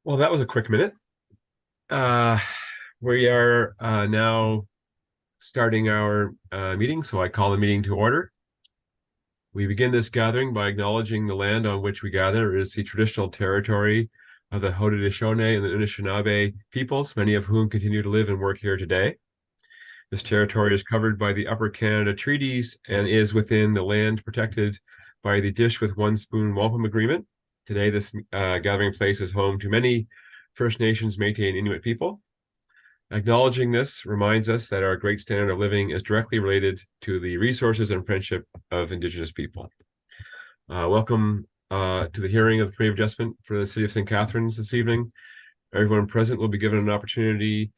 Well, that was a quick minute. Uh, we are now starting our meeting, so I call the meeting to order. We begin this gathering by acknowledging the land on which we gather is the traditional territory of the Haudenosaunee and the Anishinaabe peoples, many of whom continue to live and work here today. This territory is covered by the Upper Canada Treaties and is within the land protected by the Dish with One Spoon Wampum Agreement. Today, this gathering place is home to many First Nations, Métis, and Inuit people. Acknowledging this reminds us that our great standard of living is directly related to the resources and friendship of Indigenous people. Welcome to the hearing of the Committee of Adjustment for the City of St. Catharines this evening. Everyone present will be given an opportunity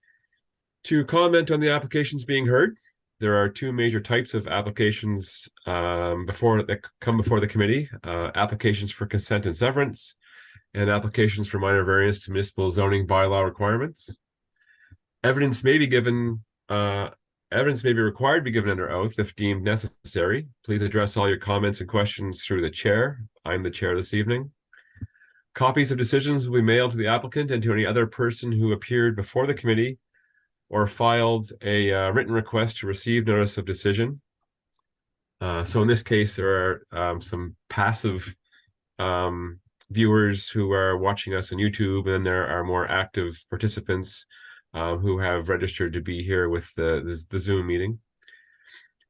to comment on the applications being heard. There are two major types of applications that come before the committee: applications for consent and severance, and applications for minor variance to municipal zoning bylaw requirements. Evidence may be required to be given under oath if deemed necessary. Please address all your comments and questions through the chair. I'm the chair this evening. Copies of decisions will be mailed to the applicant and to any other person who appeared before the committee or filed a written request to receive notice of decision. So in this case, there are some passive viewers who are watching us on YouTube, and then there are more active participants who have registered to be here with the Zoom meeting.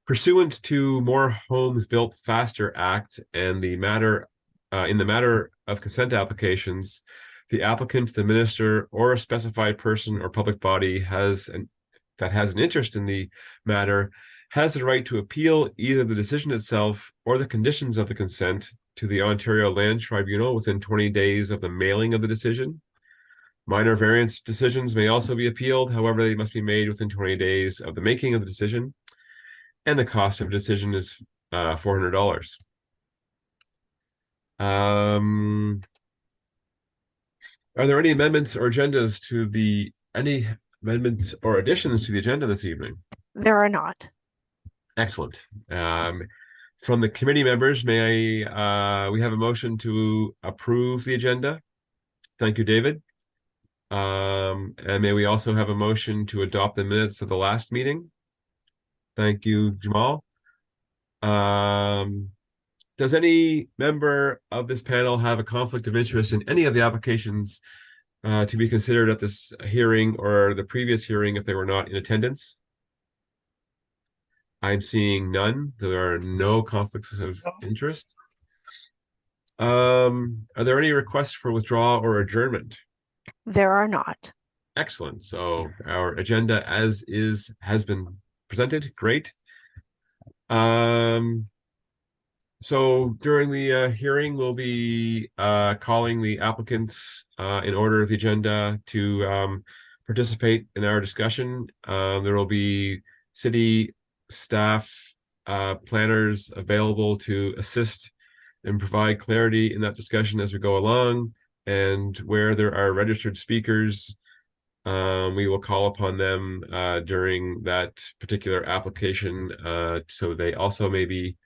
Pursuant to More Homes Built Faster Act and in the matter of consent applications, the applicant, the minister, or a specified person or public body that has an interest in the matter has the right to appeal either the decision itself or the conditions of the consent to the Ontario Land Tribunal within 20 days of the mailing of the decision. Minor variance decisions may also be appealed. However, they must be made within 20 days of the making of the decision, and the cost of a decision is $400. Are there any amendments or additions to the agenda this evening? There are not. Excellent. From the committee members, we have a motion to approve the agenda? Thank you, David. And may we also have a motion to adopt the minutes of the last meeting? Thank you, Jamal. Does any member of this panel have a conflict of interest in any of the applications to be considered at this hearing or the previous hearing if they were not in attendance? I'm seeing none. There are no conflicts of interest. Are there any requests for withdrawal or adjournment? There are not. Excellent. So our agenda as is has been presented. Great. So during the hearing, we'll be calling the applicants in order of the agenda to participate in our discussion. There will be city staff planners available to assist and provide clarity in that discussion as we go along. And where there are registered speakers, we will call upon them during that particular application so they also may be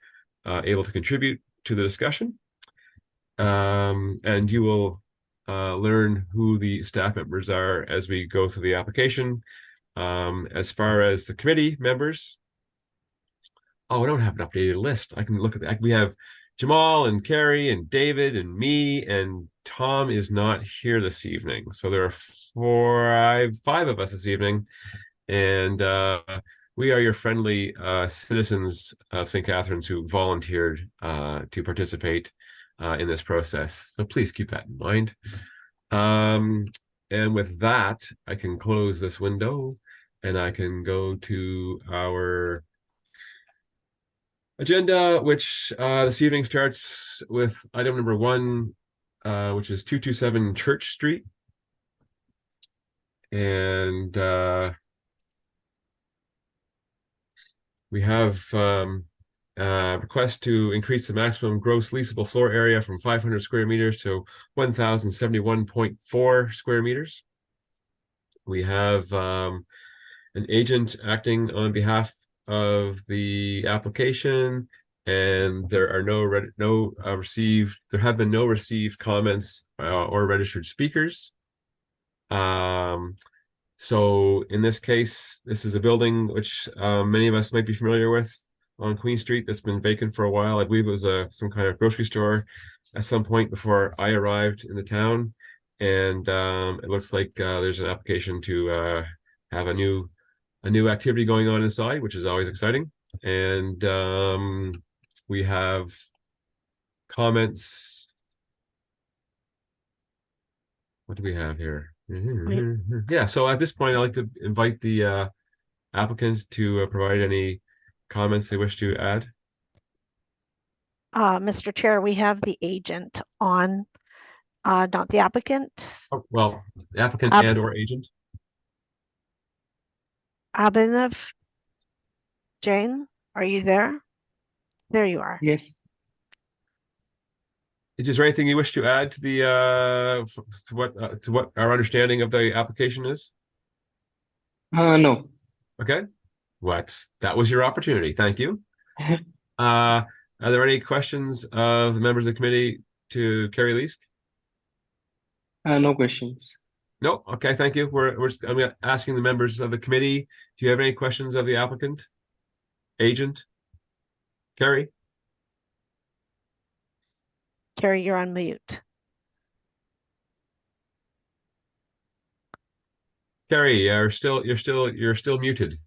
able to contribute to the discussion. And you will learn who the staff members are as we go through the application. As far as the committee members, I don't have an updated list. I can look at that. We have Jamal and Carrie and David and me, and Tom is not here this evening. So there are five of us this evening, and we are your friendly citizens of St. Catharines who volunteered to participate in this process. So please keep that in mind. And with that, I can close this window and I can go to our agenda, which this evening starts with item number 1, which is 227 Church Street. And we have request to increase the maximum gross leasable floor area from 500 square meters to 1,071.4 square meters. We have an agent acting on behalf of the application, and there have been no received comments or registered speakers. So in this case, this is a building which many of us might be familiar with on Queen Street that's been vacant for a while. I believe it was some kind of grocery store at some point before I arrived in the town. And it looks like there's an application to have a new activity going on inside, which is always exciting. And we have comments. What do we have here? Yeah, so at this point, I'd like to invite the applicants to provide any comments they wish to add. Mr. Chair, we have the agent on, not the applicant. Oh, well, the applicant Ab and or agent. Abhinav Jain, are you there? There you are. Yes. Is there anything you wish to add to the to what our understanding of the application is? No. Okay, that was your opportunity. Thank you. Are there any questions of the members of the committee to Carrie Leask? No questions. No. Okay, thank you. I'm asking the members of the committee. Do you have any questions of the applicant, agent, Carrie? Carrie, you're on mute. Carrie, you're still muted.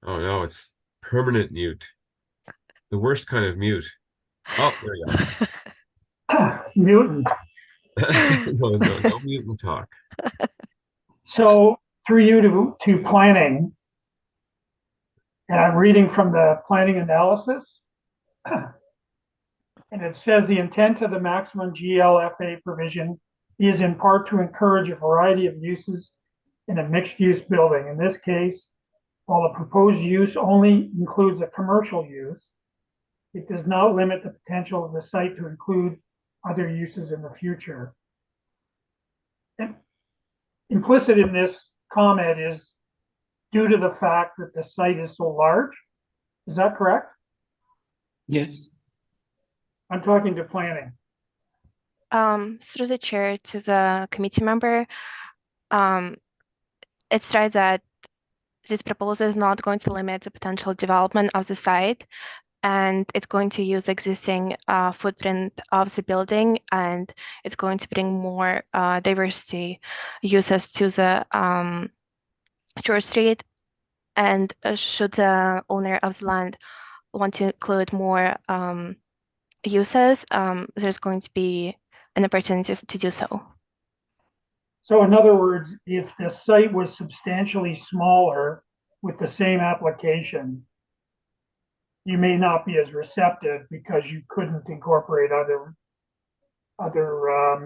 Oh no, it's permanent mute. The worst kind of mute. Oh, there you go. Newton. No mute and talk. So through you to planning, and I'm reading from the planning analysis, and it says the intent of the maximum GLFA provision is in part to encourage a variety of uses in a mixed-use building. In this case, while the proposed use only includes a commercial use, it does not limit the potential of the site to include other uses in the future. And implicit in this comment is due to the fact that the site is so large. Is that correct? Yes. I'm talking to planning. Through the chair to the committee member, it states that this proposal is not going to limit the potential development of the site, and it's going to use existing footprint of the building, and it's going to bring more diversity uses to the Church Street. And should the owner of the land want to include more uses, there's going to be an opportunity to do so. So in other words, if the site was substantially smaller with the same application, you may not be as receptive because you couldn't incorporate other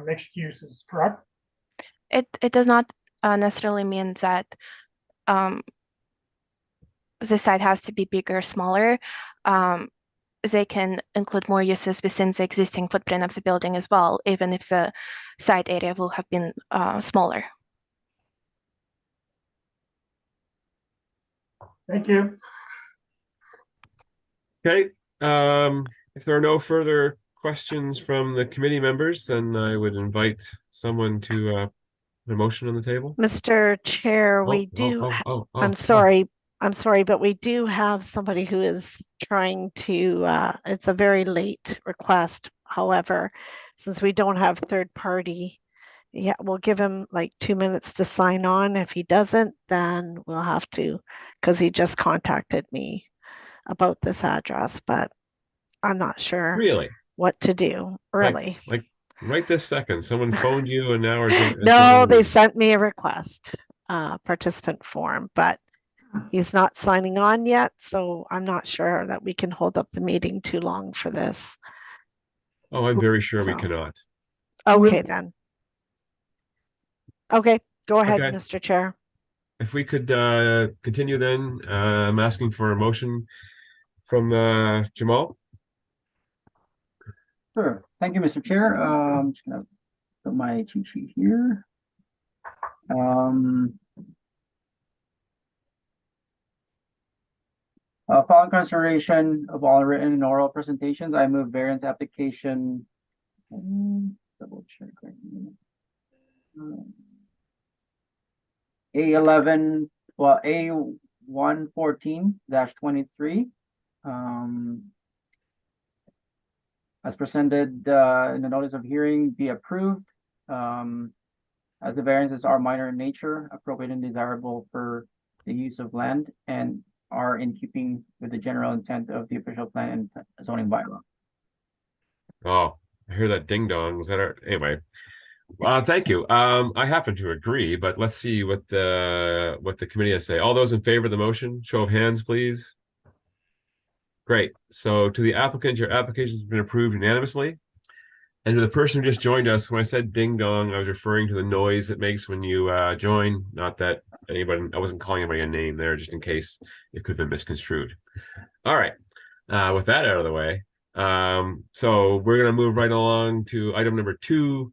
mixed uses, correct? It does not necessarily mean that the site has to be bigger or smaller. They can include more uses within the existing footprint of the building as well, even if the site area will have been smaller. Thank you. Okay. If there are no further questions from the committee members, then I would invite someone to put a motion on the table. Mr. Chair, we do, I'm sorry, but we do have somebody who is trying to, it's a very late request. However, since we don't have third party, yeah, we'll give him like 2 minutes to sign on. If he doesn't, then we'll have to, because he just contacted me about this address, but I'm not sure Really? what to do, really. Like right this second, someone phoned you and now are No, they sent me a request, participant form, but he's not signing on yet, so I'm not sure that we can hold up the meeting too long for this. Oh, I'm very sure we So. cannot. Okay, then. Okay, go ahead, Okay. Mr. Chair. If we could continue then, I'm asking for a motion from Jamal. Sure. Thank you, Mr. Chair. Just gonna put my cheat sheet here. Following consideration of all written and oral presentations, I move variance application Double check right here. A11, well, A114-23. As presented in the notice of hearing, be approved. As the variances are minor in nature, appropriate and desirable for the use of land, and are in keeping with the general intent of the official plan and zoning bylaw. Oh, I hear that ding dong. Was that our anyway? Thank you. I happen to agree, but let's see what the committee has to say. All those in favor of the motion, show of hands, please. Great. So to the applicant, your application has been approved unanimously. And to the person who just joined us, when I said ding dong, I was referring to the noise it makes when you join. Not that anybody, I wasn't calling anybody a name there, just in case it could have been misconstrued. All right. With that out of the way, so we're going to move right along to item number 2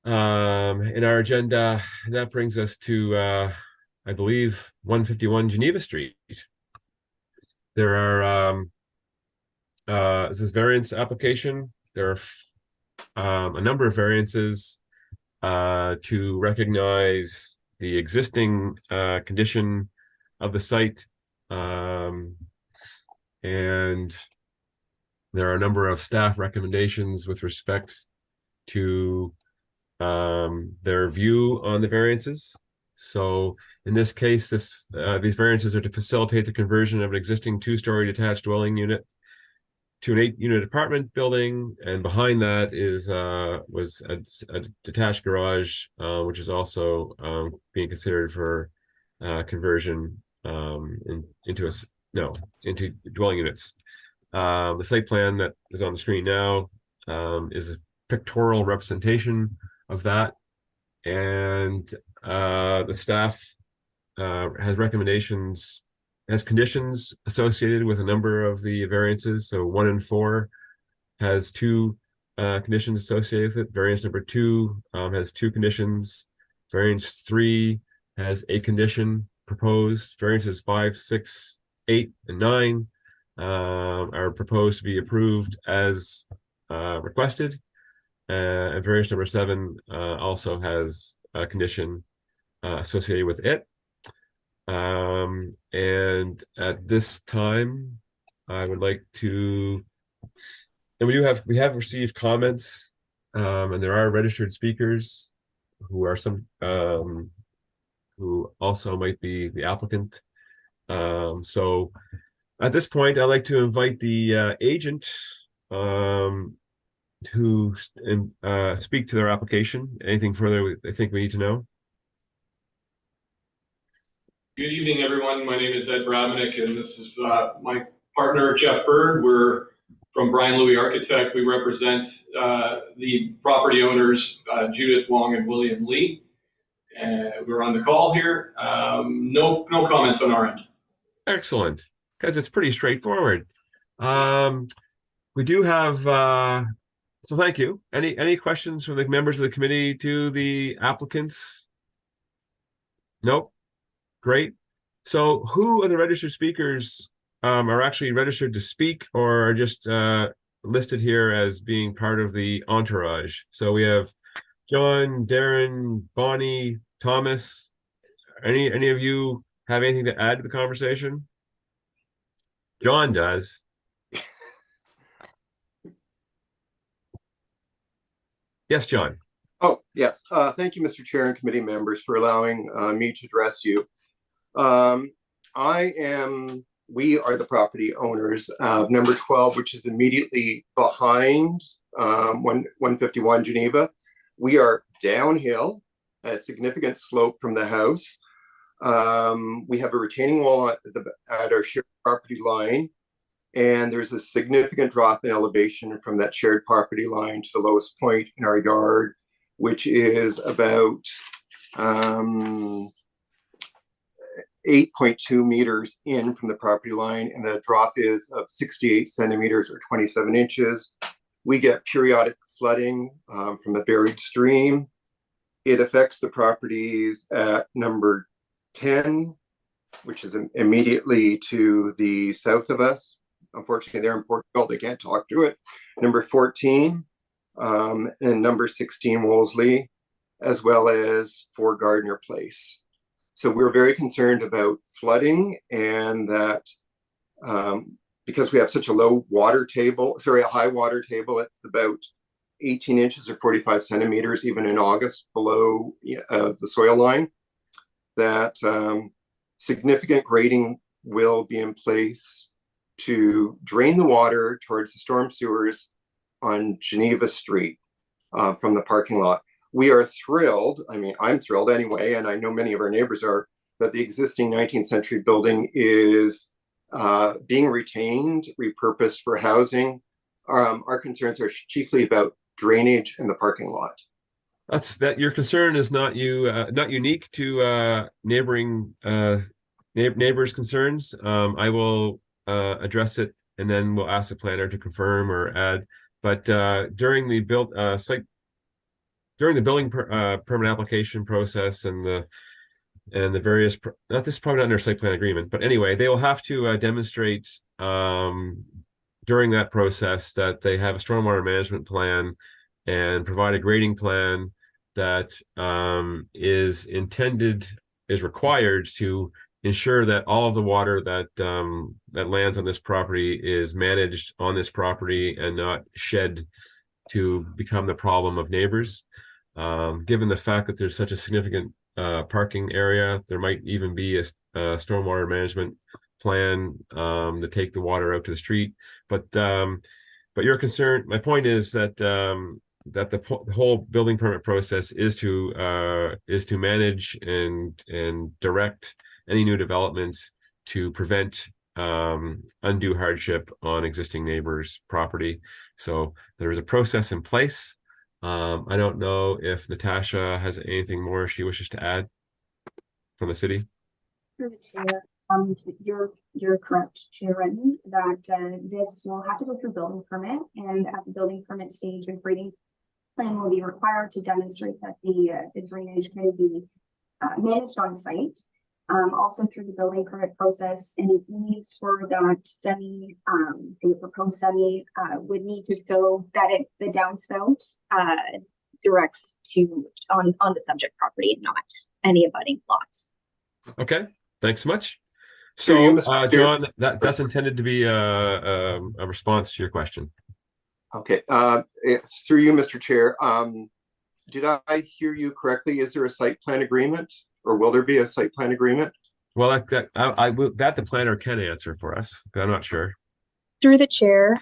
in our agenda. And that brings us to, I believe, 151 Geneva Street. There are, this is variance application. There are a number of variances to recognize the existing condition of the site. And there are a number of staff recommendations with respect to their view on the variances. So in this case, these variances are to facilitate the conversion of an existing 2-story detached dwelling unit to an 8-unit apartment building, and behind that was a detached garage, which is also being considered for conversion into dwelling units. The site plan that is on the screen now is a pictorial representation of that, and the staff has conditions associated with a number of the variances. So 1 and 4 has 2 conditions associated with it. Variance number 2 has 2 conditions. Variance 3 has a condition proposed. Variances 5, 6, 8, and 9 are proposed to be approved as requested. And variance number 7 also has a condition associated with it. And at this time, I would like to, and we have received comments, and there are registered speakers who are who also might be the applicant. So at this point, I'd like to invite the agent to speak to their application. Anything further I think we need to know? Good evening, everyone. My name is Ed Bradmanick, and this is my partner, Jeff Bird. We're from Brian Louis Architect. We represent the property owners, Judith Wong and William Lee. We're on the call here. No comments on our end. Excellent, because it's pretty straightforward. We do have, so thank you. Any questions from the members of the committee to the applicants? Nope. Great. So who of the registered speakers are actually registered to speak, or are just listed here as being part of the entourage? So we have John, Darren, Bonnie, Thomas. Any of you have anything to add to the conversation? John does. Yes, John. Oh, yes. Thank you, Mr. Chair and committee members, for allowing me to address you. We are the property owners of number 12, which is immediately behind 151 Geneva. We are downhill, a significant slope from the house. We have a retaining wall at our shared property line, and there's a significant drop in elevation from that shared property line to the lowest point in our yard, which is about 8.2 meters in from the property line, and the drop is of 68 centimeters or 27 inches. We get periodic flooding from a buried stream. It affects the properties at number 10, which is immediately to the south of us. Unfortunately, they're in Portugal, they can't talk to it. Number 14, and number 16 Wolseley, as well as 4 Gardner Place. So we're very concerned about flooding, and that because we have such a low water table, sorry, a high water table, it's about 18 inches or 45 centimeters, even in August, below the soil line, that significant grading will be in place to drain the water towards the storm sewers on Geneva Street from the parking lot. We are thrilled, I mean, I'm thrilled anyway, and I know many of our neighbors are, that the existing 19th century building is being retained, repurposed for housing. Our concerns are chiefly about drainage in the parking lot. That's that. Your concern is not unique to neighboring neighbors' concerns. I will address it, and then we'll ask the planner to confirm or add. But during the building permit application process and the various, not this is probably not in their site plan agreement, but anyway, they will have to demonstrate during that process that they have a stormwater management plan and provide a grading plan that is required to ensure that all of the water that that lands on this property is managed on this property and not shed to become the problem of neighbors. Given the fact that there's such a significant parking area, there might even be a stormwater management plan to take the water out to the street. But your concern, my point is that that the whole building permit process is to manage and direct any new developments to prevent undue hardship on existing neighbors' property. So there is a process in place. I don't know if Natasha has anything more she wishes to add from the city. Through the chair, you're correct, Chair Renton, that this will have to go through building permit, and at the building permit stage, a grading plan will be required to demonstrate that the drainage can be managed on site. Also through the building permit process, any needs for that semi, the proposed semi would need to show that the downspout directs to on the subject property, not any abutting lots. Okay, thanks so much. Through you, So, John, that's intended to be a response to your question. Okay, it's through you, Mr. Chair. Did I hear you correctly? Is there a site plan agreement, or will there be a site plan agreement? Well, that the planner can answer for us, but I'm not sure. Through the chair,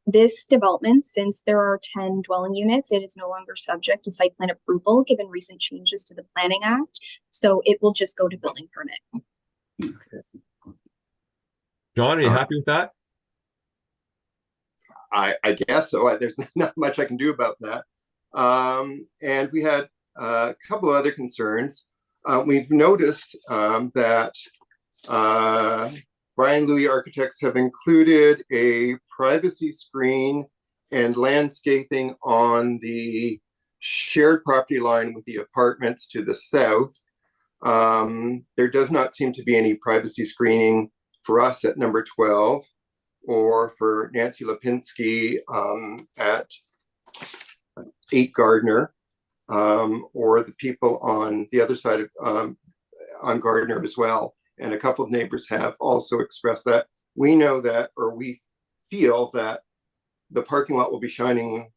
this development, since there are 10 dwelling units, it is no longer subject to site plan approval given recent changes to the Planning Act. So it will just go to building permit. John, are you happy with that? I guess so. There's not much I can do about that. And we had a couple of other concerns. We've noticed that Brian Louis Architects have included a privacy screen and landscaping on the shared property line with the apartments to the south. There does not seem to be any privacy screening for us at number 12, or for Nancy Lipinski at 8 Gardner, or the people on the other side of on Gardner as well. And a couple of neighbors have also expressed that. We know that, or we feel that the parking lot will be shining,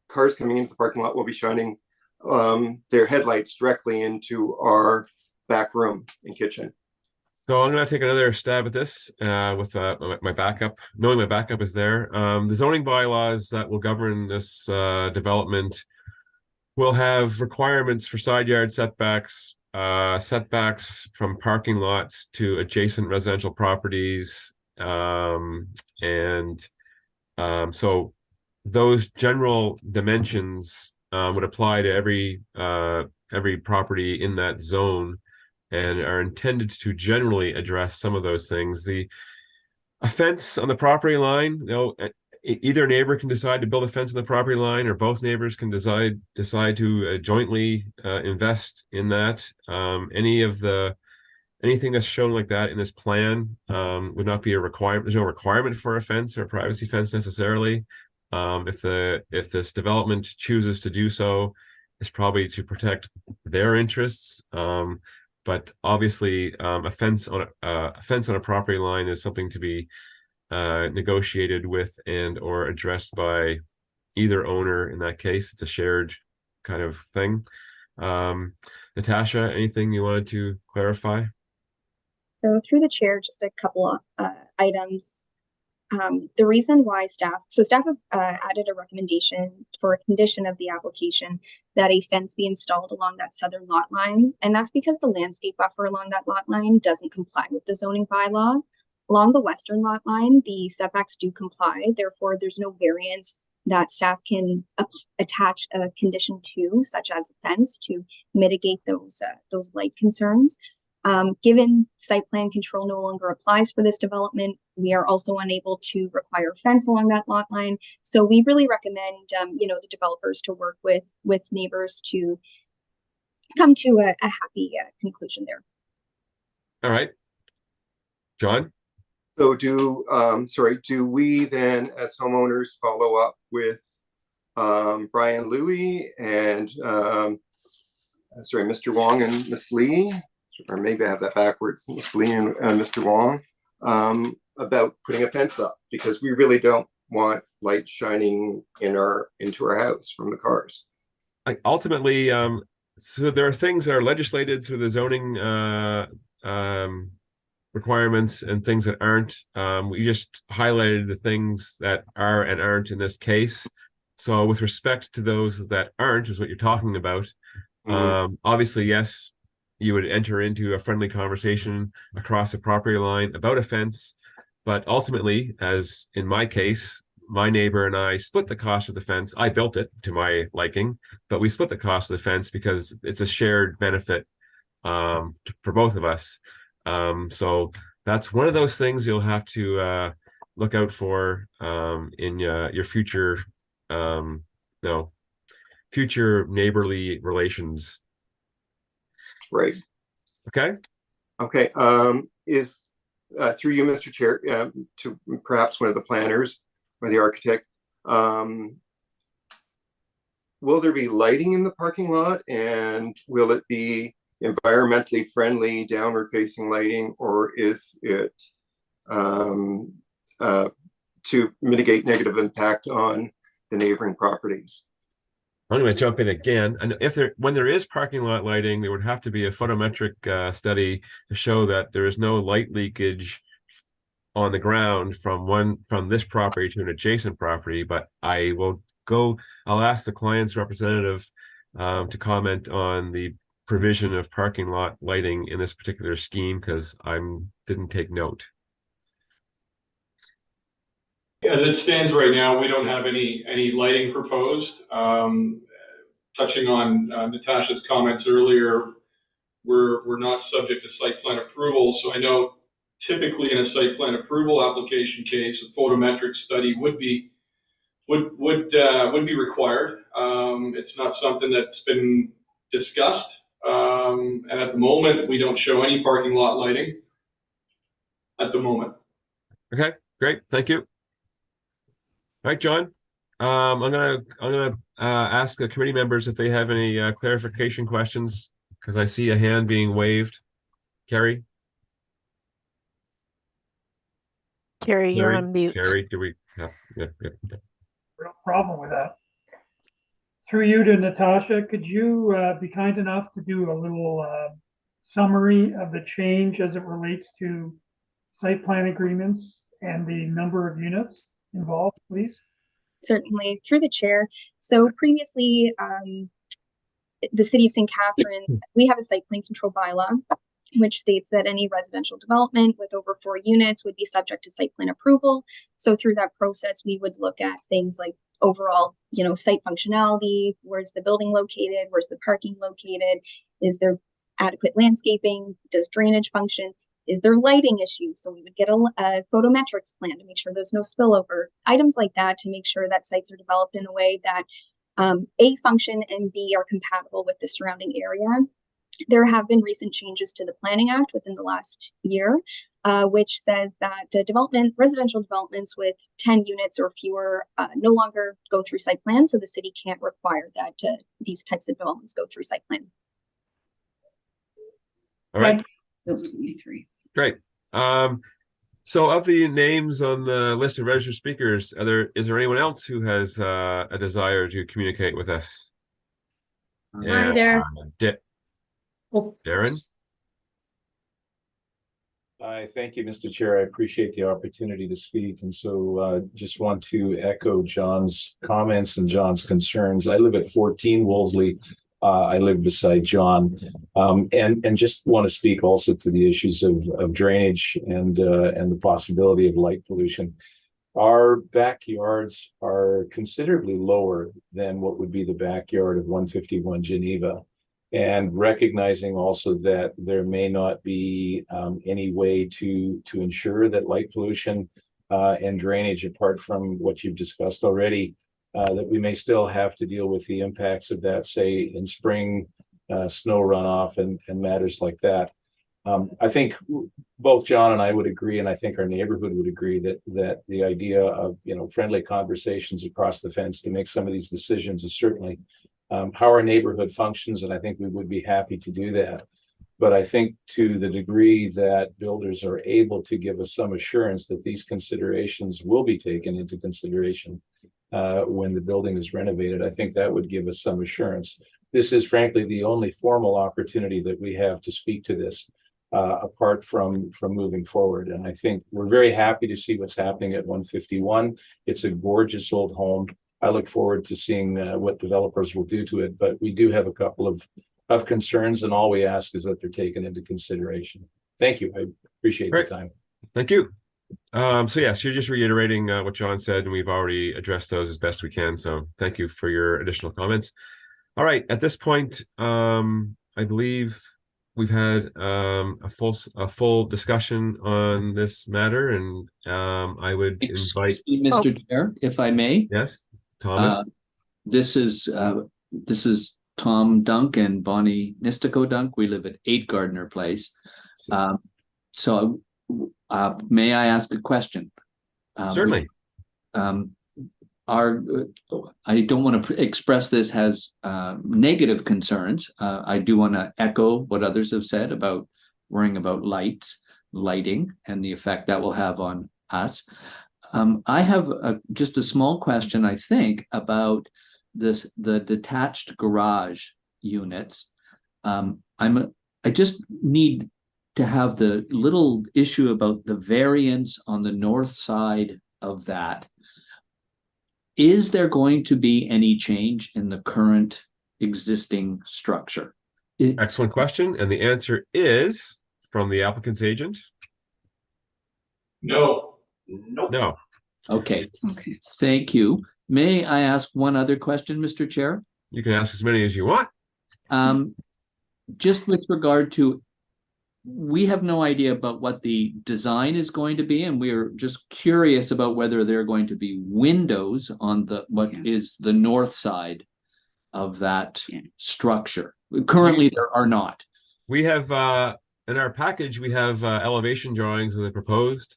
cars coming into the parking lot will be shining their headlights directly into our back room and kitchen. So I'm going to take another stab at this with my backup, knowing my backup is there. The zoning bylaws that will govern this development will have requirements for side yard setbacks, setbacks from parking lots to adjacent residential properties. So those general dimensions would apply to every property in that zone, and are intended to generally address some of those things. A fence on the property line, either neighbor can decide to build a fence on the property line, or both neighbors can decide to jointly invest in that. Anything that's shown like that in this plan would not be a requirement. There's no requirement for a fence or a privacy fence necessarily. If this development chooses to do so, it's probably to protect their interests. But obviously, a fence on a property line is something to be negotiated with and or addressed by either owner. In that case, it's a shared kind of thing. Natasha, anything you wanted to clarify? So through the chair, just a couple of items. The reason why staff have added a recommendation for a condition of the application that a fence be installed along that southern lot line. And that's because the landscape buffer along that lot line doesn't comply with the zoning bylaw. Along the western lot line, the setbacks do comply. Therefore, there's no variance that staff can attach a condition to, such as a fence, to mitigate those light concerns. Given site plan control no longer applies for this development, we are also unable to require a fence along that lot line. So we really recommend, the developers to work with neighbors to come to a happy conclusion there. All right, John. So do we then as homeowners follow up with Brian Louie and Mr. Wong and Ms. Lee, or maybe I have that backwards, Ms. Lee and Mr. Wong, about putting a fence up, because we really don't want light shining into our house from the cars. Ultimately, so there are things that are legislated through the zoning requirements and things that aren't. We just highlighted the things that are and aren't in this case. So with respect to those that aren't, is what you're talking about. Obviously, yes, you would enter into a friendly conversation across the property line about a fence, but ultimately, as in my case, my neighbor and I split the cost of the fence. I built it to my liking, but we split the cost of the fence because it's a shared benefit for both of us. So that's one of those things you'll have to look out for in your future, future neighborly relations. Right. Okay. Okay. Is through you, Mr. Chair, to perhaps one of the planners or the architect, will there be lighting in the parking lot, and will it be environmentally friendly downward facing lighting, or is it to mitigate negative impact on the neighboring properties? I'm going to jump in again. And when there is parking lot lighting, there would have to be a photometric study to show that there is no light leakage on the ground from this property to an adjacent property. But I'll ask the client's representative to comment on the provision of parking lot lighting in this particular scheme, because I didn't take note. As it stands right now, we don't have any lighting proposed. Touching on Natasha's comments earlier, we're not subject to site plan approval. So I know typically in a site plan approval application case, a photometric study would be required. It's not something that's been discussed, and at the moment we don't show any parking lot lighting. At the moment. Okay, great, thank you. All right, John. I'm gonna ask the committee members if they have any clarification questions, because I see a hand being waved. Carrie. Carrie, you're on mute. Carrie, do we? Yeah. No problem with that. Through you to Natasha, could you be kind enough to do a little summary of the change as it relates to site plan agreements and the number of units involved, please? Certainly, through the chair. So previously, the city of St. Catharines, we have a site plan control bylaw, which states that any residential development with over 4 units would be subject to site plan approval. So through that process, we would look at things like overall, site functionality. Where's the building located? Where's the parking located? Is there adequate landscaping? Does drainage function? Is there lighting issues? So we would get a photometrics plan to make sure there's no spillover. Items like that to make sure that sites are developed in a way that A, function, and B, are compatible with the surrounding area. There have been recent changes to the Planning Act within the last year, which says that residential developments with 10 units or fewer no longer go through site plan. So the city can't require that these types of developments go through site plan. All right. Those are 23. Great. So of the names on the list of registered speakers, is there anyone else who has a desire to communicate with us? Hi there. Darren? Hi, thank you, Mr. Chair. I appreciate the opportunity to speak. And so just want to echo John's comments and John's concerns. I live at 14 Wolseley. I live beside John, and just want to speak also to the issues of drainage and the possibility of light pollution. Our backyards are considerably lower than what would be the backyard of 151 Geneva, and recognizing also that there may not be any way to ensure that light pollution and drainage, apart from what you've discussed already, that we may still have to deal with the impacts of that, say in spring, snow runoff and matters like that. I think both John and I would agree, and I think our neighborhood would agree that the idea of friendly conversations across the fence to make some of these decisions is certainly how our neighborhood functions, and I think we would be happy to do that. But I think to the degree that builders are able to give us some assurance that these considerations will be taken into consideration when the building is renovated, I think that would give us some assurance. This is frankly the only formal opportunity that we have to speak to this apart from moving forward. And I think we're very happy to see what's happening at 151. It's a gorgeous old home. I look forward to seeing what developers will do to it, but we do have a couple of concerns, and all we ask is that they're taken into consideration. Thank you. I appreciate the time. Thank you. So yes, you're just reiterating what John said, and we've already addressed those as best we can. So thank you for your additional comments. All right, at this point, I believe we've had a full discussion on this matter, and I would invite Mr. Chair, if I may. Yes, Thomas. This is Tom Dunk and Bonnie Nistico Dunk. We live at 8 Gardner Place. So may I ask a question? Certainly. I don't want to express this as negative concerns. I do want to echo what others have said about worrying about lighting, and the effect that will have on us. I have just a small question, I think, about the detached garage units. I just need to have the little issue about the variance on the north side of that. Is there going to be any change in the current existing structure? Excellent question. And the answer is, from the applicant's agent, no. No. Okay. Thank you. May I ask one other question, Mr. Chair? You can ask as many as you want. Just with regard to, we have no idea about what the design is going to be, and we're just curious about whether there are going to be windows on what is the north side of that structure. Currently, there are not. We have in our package, we have elevation drawings of the proposed.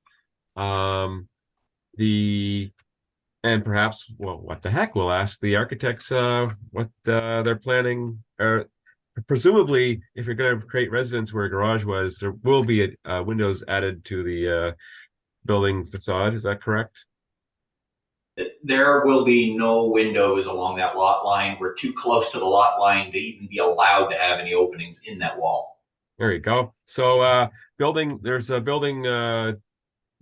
And perhaps, well, what the heck? We'll ask the architects what they're planning. Or presumably, if you're going to create residence where a garage was, there will be windows added to the building facade. Is that correct? There will be no windows along that lot line. We're too close to the lot line to even be allowed to have any openings in that wall. There you go. So there's a building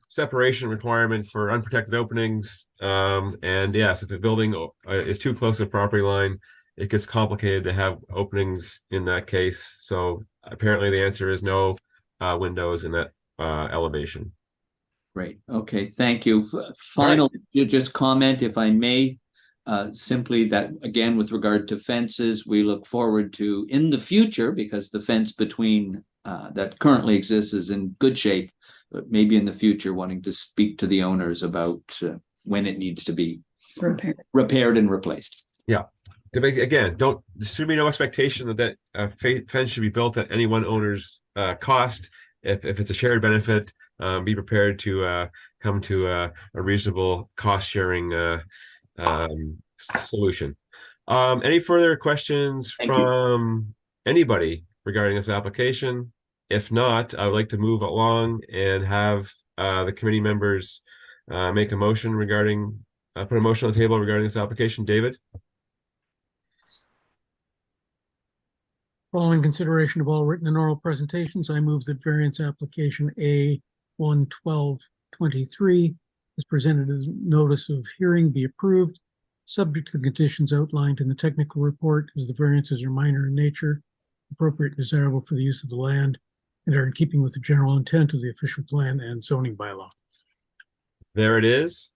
separation requirement for unprotected openings. And yes, if a building is too close to the property line, it gets complicated to have openings in that case. So apparently the answer is no windows in that elevation. Great. Okay. Thank you. Final, just comment, if I may, simply that, again, with regard to fences, we look forward to, in the future, because the fence between that currently exists is in good shape, but maybe in the future wanting to speak to the owners about when it needs to be repaired and replaced. Yeah. Again, there should be no expectation that fence should be built at any one owner's cost. If it's a shared benefit, be prepared to come to a reasonable cost sharing solution. Any further questions from anybody regarding this application? If not, I would like to move along and have the committee members make a motion regarding, put a motion on the table regarding this application. David? Following consideration of all written and oral presentations, I move that variance application A11223 is presented as notice of hearing be approved, subject to the conditions outlined in the technical report, as the variances are minor in nature, appropriate and desirable for the use of the land, and are in keeping with the general intent of the official plan and zoning bylaw. There it is.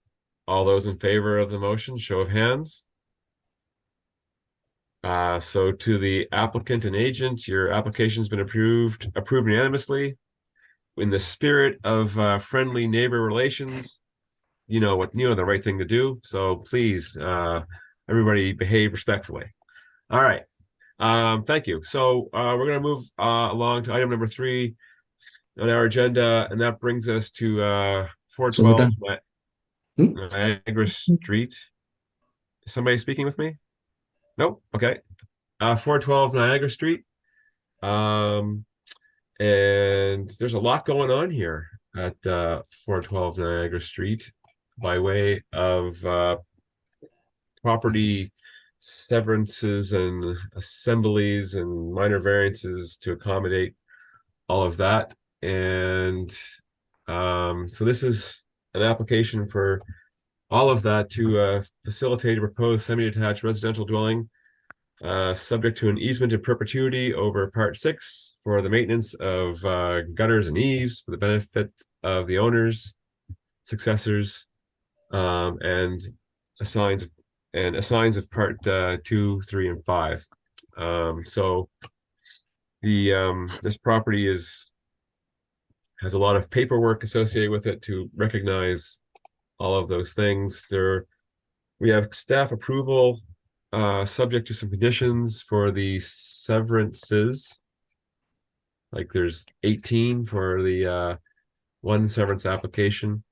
All those in favor of the motion, show of hands. So to the applicant and agent, your application's been approved unanimously. In the spirit of friendly neighbor relations, you know the right thing to do. So please, everybody behave respectfully. All right. Thank you. So we're going to move along to item number 3 on our agenda, and that brings us to 412 Niagara Street. Is somebody speaking with me? Nope. Okay. 412 Niagara Street. And there's a lot going on here at 412 Niagara Street by way of property severances and assemblies and minor variances to accommodate all of that. And so this is an application for all of that to facilitate a proposed semi-detached residential dwelling subject to an easement in perpetuity over Part 6 for the maintenance of gutters and eaves for the benefit of the owners, successors, and assigns of Part 2, 3, and 5. So the this property has a lot of paperwork associated with it to recognize all of those things. We have staff approval subject to some conditions for the severances. Like there's 18 for the one severance application,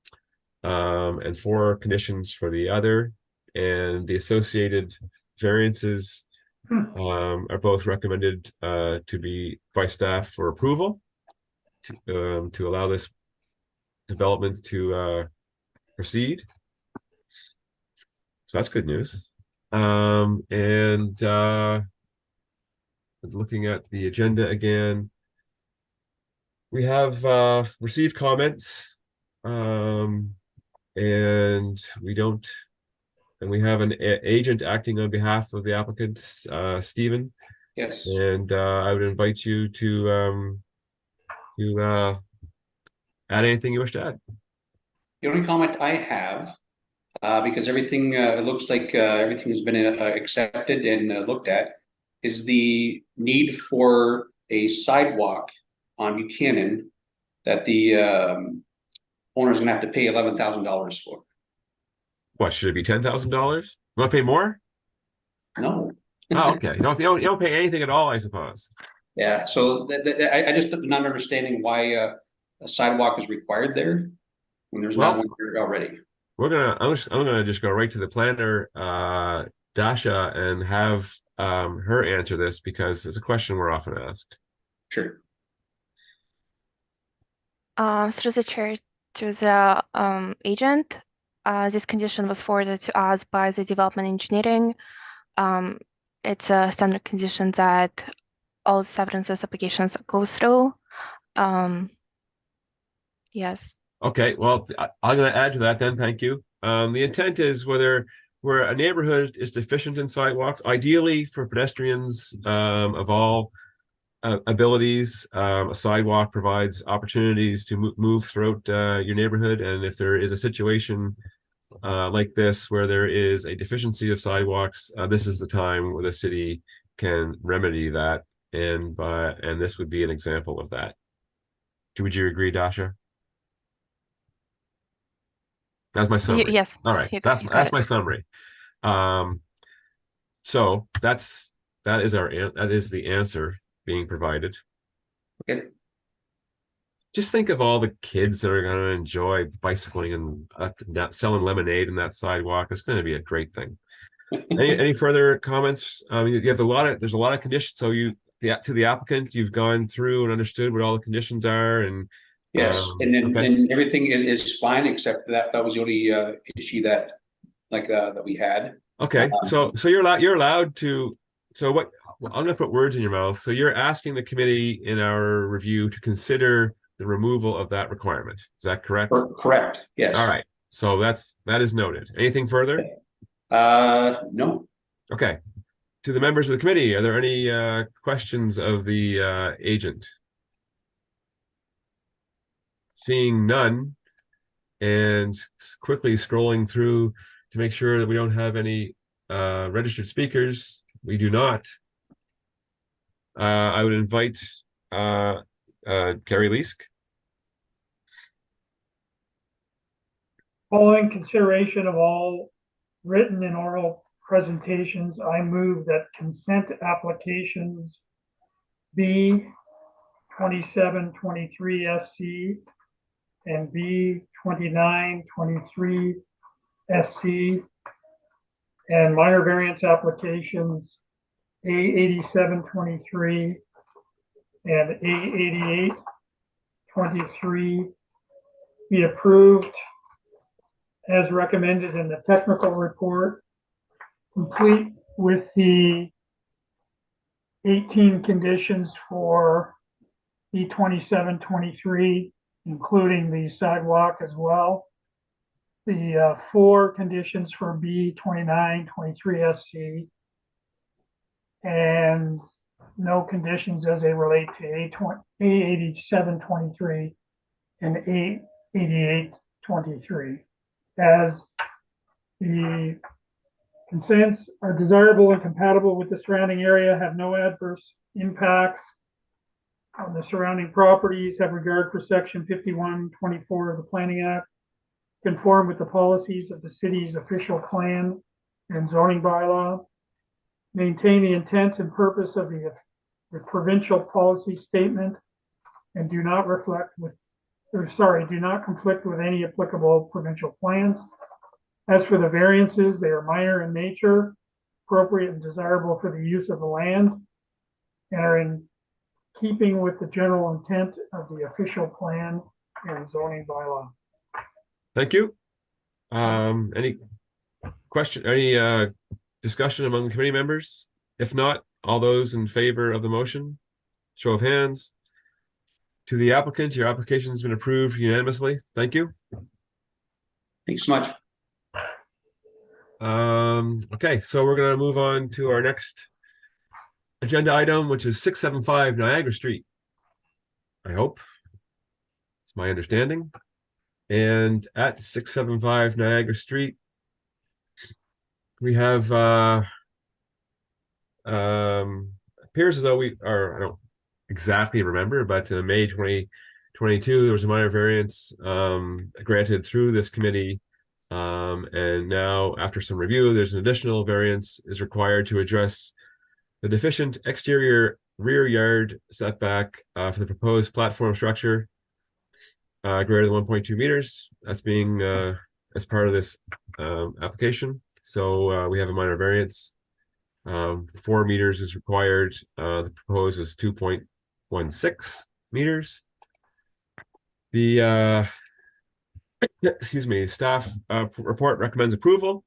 and 4 conditions for the other, and the associated variances are both recommended to be by staff for approval to allow this development to proceed. So that's good news. And looking at the agenda again, we have received comments, and we have an agent acting on behalf of the applicant, Stephen. Yes. And I would invite you to add anything you wish to add. The only comment I have, because everything looks like everything has been accepted and looked at, is the need for a sidewalk on Buchanan that the owner is going to have to pay $11,000 for. What, should it be $10,000? You want to pay more? No. Oh, okay. You don't pay anything at all, I suppose. Yeah. So I just not understanding why a sidewalk is required there when there's not one here already. I'm gonna just go right to the planner, Dasha, and have her answer this because it's a question we're often asked. Sure. Through the chair to the agent, this condition was forwarded to us by the development engineering. It's a standard condition that all severances applications go through. Yes. Okay, well, I'm going to add to that then. Thank you. The intent is where a neighborhood is deficient in sidewalks, ideally for pedestrians of all abilities, a sidewalk provides opportunities to move throughout your neighborhood. And if there is a situation like this where there is a deficiency of sidewalks, this is the time where the city can remedy that, and this would be an example of that. Would you agree, Dasha? That's my summary. Yes. All right. That's my summary. So that is the answer being provided. Okay. just think of all the kids that are going to enjoy bicycling and selling lemonade in that sidewalk. It's going to be a great thing. Any further comments? You have there's a lot of conditions. So to the applicant, you've gone through and understood what all the conditions are, and yes, and everything is fine except that was the only issue that we had. Okay, so you're allowed to. So what? Well, I'm going to put words in your mouth. So you're asking the committee in our review to consider the removal of that requirement. Is that correct? Correct. Yes. All right. So that is noted. Anything further? No. Okay. To the members of the committee, are there any questions of the agent? Seeing none, and quickly scrolling through to make sure that we don't have any registered speakers. We do not. I would invite Carrie Leask. Following consideration of all written and oral presentations, I move that consent applications B 2723 SC and B 2923 SC and minor variance applications A 8723 and A 8823 be approved as recommended in the technical report, complete with the 18 conditions for B 2723, including the sidewalk as well. The 4 conditions for B 2923 SC, and no conditions as they relate to A 8723 and A 8823. As the consents are desirable and compatible with the surrounding area, have no adverse impacts on the surrounding properties, have regard for section 5124 of the Planning Act, conform with the policies of the city's official plan and zoning bylaw, maintain the intent and purpose of the provincial policy statement, and do not conflict with any applicable provincial plans. As for the variances, they are minor in nature, appropriate and desirable for the use of the land, and are in keeping with the general intent of the official plan and zoning bylaw. Thank you. Any discussion among the committee members? If not, all those in favor of the motion, show of hands. To the applicant, your application has been approved unanimously. Thank you. Thanks so much. Okay, so we're going to move on to our next agenda item, which is 675 Niagara Street. I hope. It's my understanding. And at 675 Niagara Street, we have appears as though I don't exactly remember, but in May 2022, there was a minor variance granted through this committee. And now, after some review, there's an additional variance is required to address the deficient exterior rear yard setback for the proposed platform structure greater than 1.2 meters. That's being as part of this application. So we have a minor variance. 4 meters is required. The proposed is 2.16 meters. The excuse me, staff report recommends approval,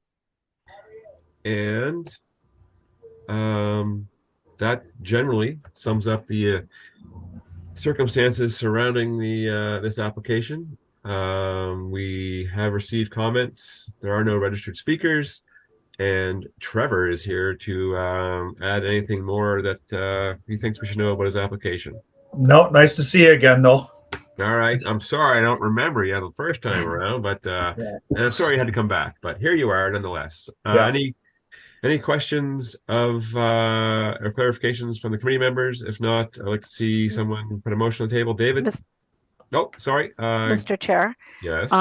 and that generally sums up the circumstances surrounding the this application. We have received comments. There are no registered speakers, and Trevor is here to add anything more that he thinks we should know about his application. No, nice to see you again, though. All right. I'm sorry I don't remember you the first time around, but and I'm sorry you had to come back. But here you are nonetheless. Any questions of or clarifications from the committee members? If not, I'd like to see someone put a motion on the table. David? Nope, sorry. Mr. Chair. Yes.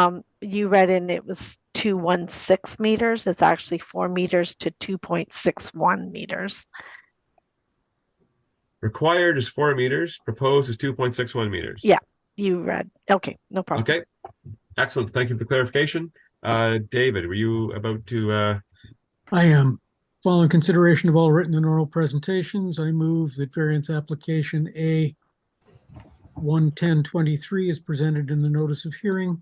You read in it was 2.16 meters. It's actually 4 meters to 2.61 meters. Required is 4 meters. Proposed is 2.61 meters. Yeah. you read. Okay, no problem. Okay, excellent. Thank you for the clarification. David, were you about to? I am. Following consideration of all written and oral presentations, I move that variance application A 11023 is presented in the notice of hearing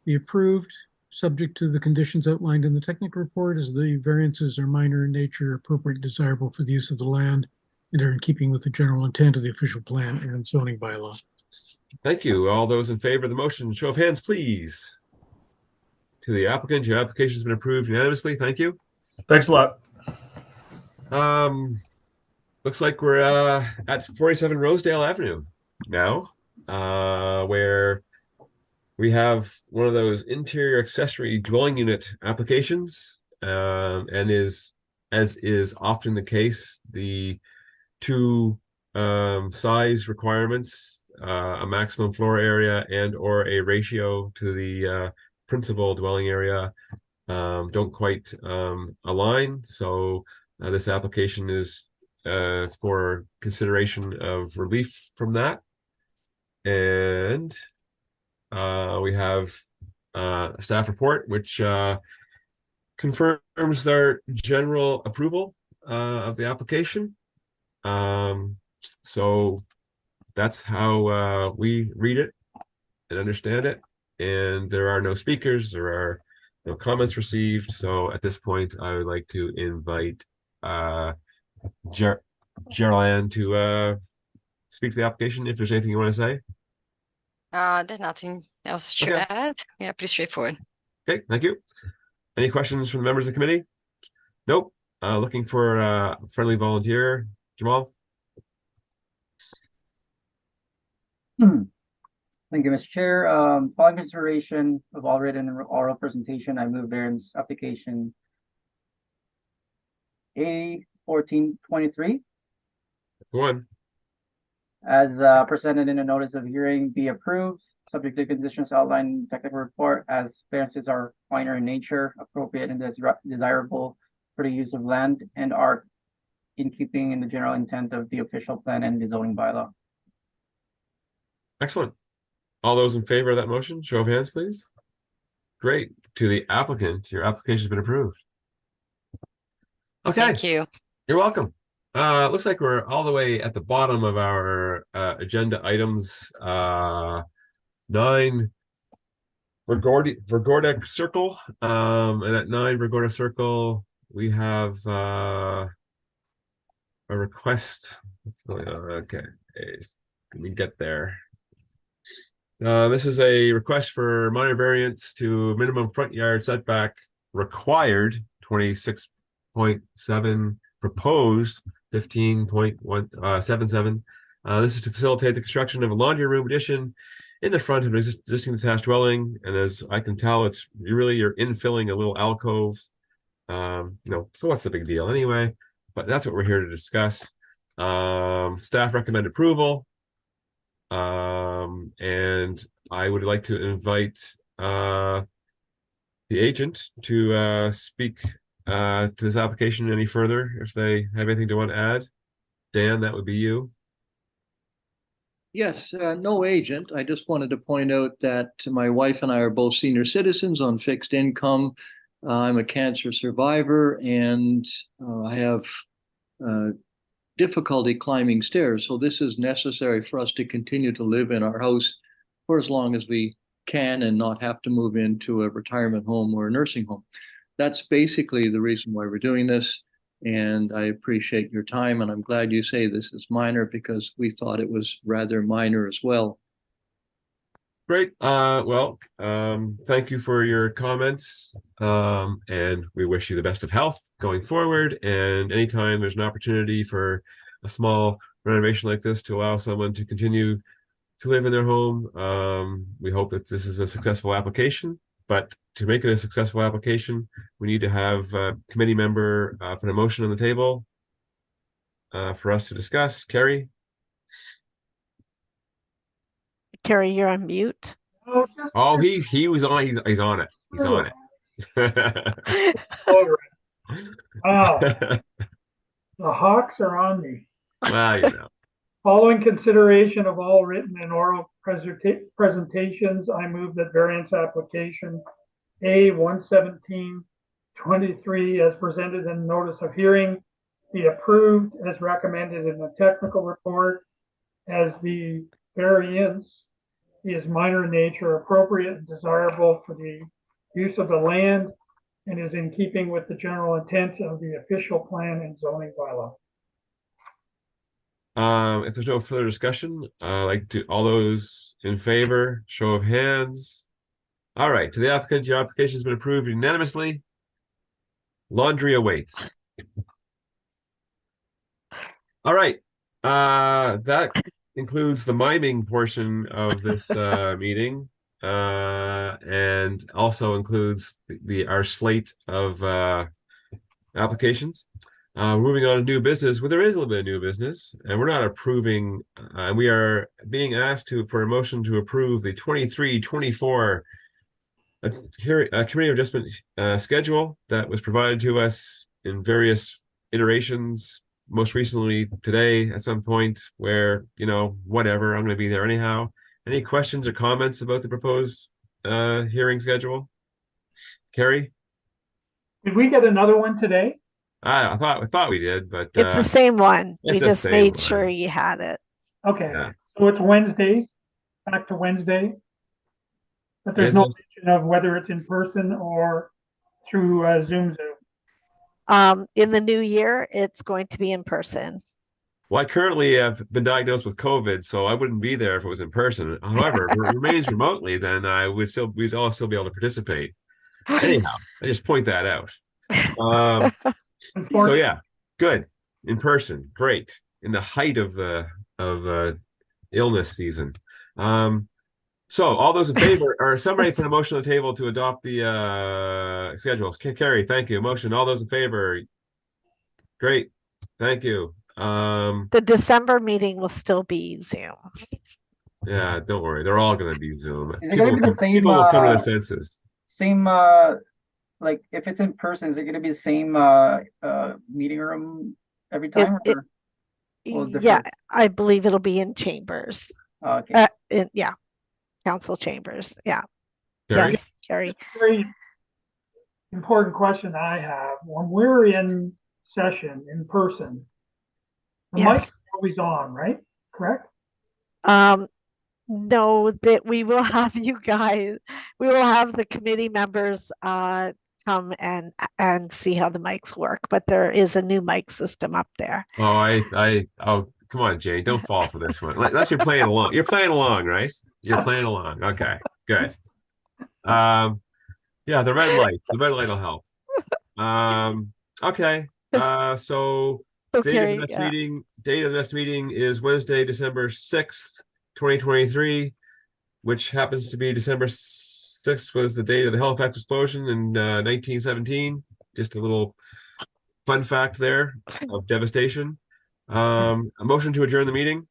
be approved, subject to the conditions outlined in the technical report as the variances are minor in nature, appropriate and desirable for the use of the land, and are in keeping with the general intent of the official plan and zoning bylaw. Thank you. All those in favor of the motion, show of hands, please. To the applicant, your application has been approved unanimously. Thank you. Thanks a lot. Looks like we're at 47 Rosedale Avenue now, where we have one of those interior accessory dwelling unit applications, and as is often the case, the two size requirements, a maximum floor area and or a ratio to the principal dwelling area, don't quite align. So this application is for consideration of relief from that. And we have a staff report which confirms their general approval of the application. So that's how we read it and understand it. And there are no speakers, there are no comments received. So at this point, I would like to invite Geraldine to speak to the application if there's anything you want to say. There's nothing else to add. Yeah, pretty straightforward. Okay, thank you. Any questions from the members of the committee? Nope. Looking for a friendly volunteer. Jamal? Thank you, Mr. Chair. Following consideration of all written and oral presentation, I move variance application A 1423. That's the one. As presented in the notice of hearing be approved, subject to conditions outlined in the technical report as variances are minor in nature, appropriate and desirable for the use of land, and are in keeping in the general intent of the official plan and the zoning bylaw. Excellent. All those in favor of that motion, show of hands, please. Great. To the applicant, your application has been approved. Okay. Thank you. You're welcome. Looks like we're all the way at the bottom of our agenda items. 9 Vergorda Circle. And at 9 Vergorda Circle, we have a request. What's going on? Okay. Let me get there. This is a request for minor variance to minimum front yard setback required 26.7, proposed 15.177. This is to facilitate the construction of a laundry room addition in the front of an existing detached dwelling. And as I can tell, it's really you're infilling a little alcove. So what's the big deal anyway? But that's what we're here to discuss. Staff recommend approval. And I would like to invite the agent to speak to this application any further if they have anything to want to add. Dan, that would be you. Yes, no agent. I just wanted to point out that my wife and I are both senior citizens on fixed income. I'm a cancer survivor, and I have difficulty climbing stairs. So this is necessary for us to continue to live in our house for as long as we can and not have to move into a retirement home or a nursing home. That's basically the reason why we're doing this. And I appreciate your time. And I'm glad you say this is minor because we thought it was rather minor as well. Great. Thank you for your comments. And we wish you the best of health going forward. And anytime there's an opportunity for a small renovation like this to allow someone to continue to live in their home, we hope that this is a successful application. But to make it a successful application, we need to have a committee member put a motion on the table for us to discuss. Carrie? Carrie, you're on mute. Oh, he was on. He's on it. He's on it. Oh, the Hawks are on me. Well, Following consideration of all written and oral presentations, I move that variance application A 117-23 as presented in notice of hearing be approved as recommended in the technical report, as the variance is minor in nature, appropriate and desirable for the use of the land, and is in keeping with the general intent of the official plan and zoning bylaw. If there's no further discussion, like to all those in favor, show of hands. All right, to the applicant, your application has been approved unanimously. Laundry awaits. All right, that includes the miming portion of this meeting, and also includes our slate of applications. Moving on to new business, well, there is a little bit of new business, and we're not approving, we are being asked for a motion to approve the 23-24 committee of adjustment schedule that was provided to us in various iterations, most recently today at some point where, whatever, I'm going to be there anyhow. Any questions or comments about the proposed hearing schedule? Carrie? Did we get another one today? I thought we did, but It's the same one. it's We the just same made one. sure you had it. Okay, Yeah. so it's Wednesdays, back to Wednesday. But there's Yes, no yes. mention of whether it's in person or through Zoom. In the new year, it's going to be in person. Well, I currently have been diagnosed with COVID, so I wouldn't be there if it was in person. However, if it remains remotely, then we'd all still be able to participate. Anyhow, I just point that out. So yeah, good. In person, great. In the height of illness season. So all those in favor, or somebody put a motion on the table to adopt the schedules. Carrie, thank you. Motion. All those in favor. Great. Thank you. The December meeting will still be Zoom. Yeah, don't worry. They're all going to be Zoom. Is it going to be the same? People will come to their senses. Same, like if it's in person, is it going to be the same meeting room every time? Yeah, I believe it'll be in chambers. Okay. Yeah, council chambers. Yeah. Carrie? Yes, Carrie. Very important question I have. When we're in session in person, the Yes. mic is always on, right? Correct? No, that we will have you guys, we will have the committee members come and see how the mics work, but there is a new mic system up there. Oh, come on, Jane, don't fall for this one. Unless you're playing along. You're playing along, right? You're playing along. Okay, good. Yeah, the red light will help. Okay. So date of the next meeting is Wednesday, December 6th, 2023, which happens to be December 6th was the date of the Halifax explosion in 1917. Just a little fun fact there of devastation. A motion to adjourn the meeting.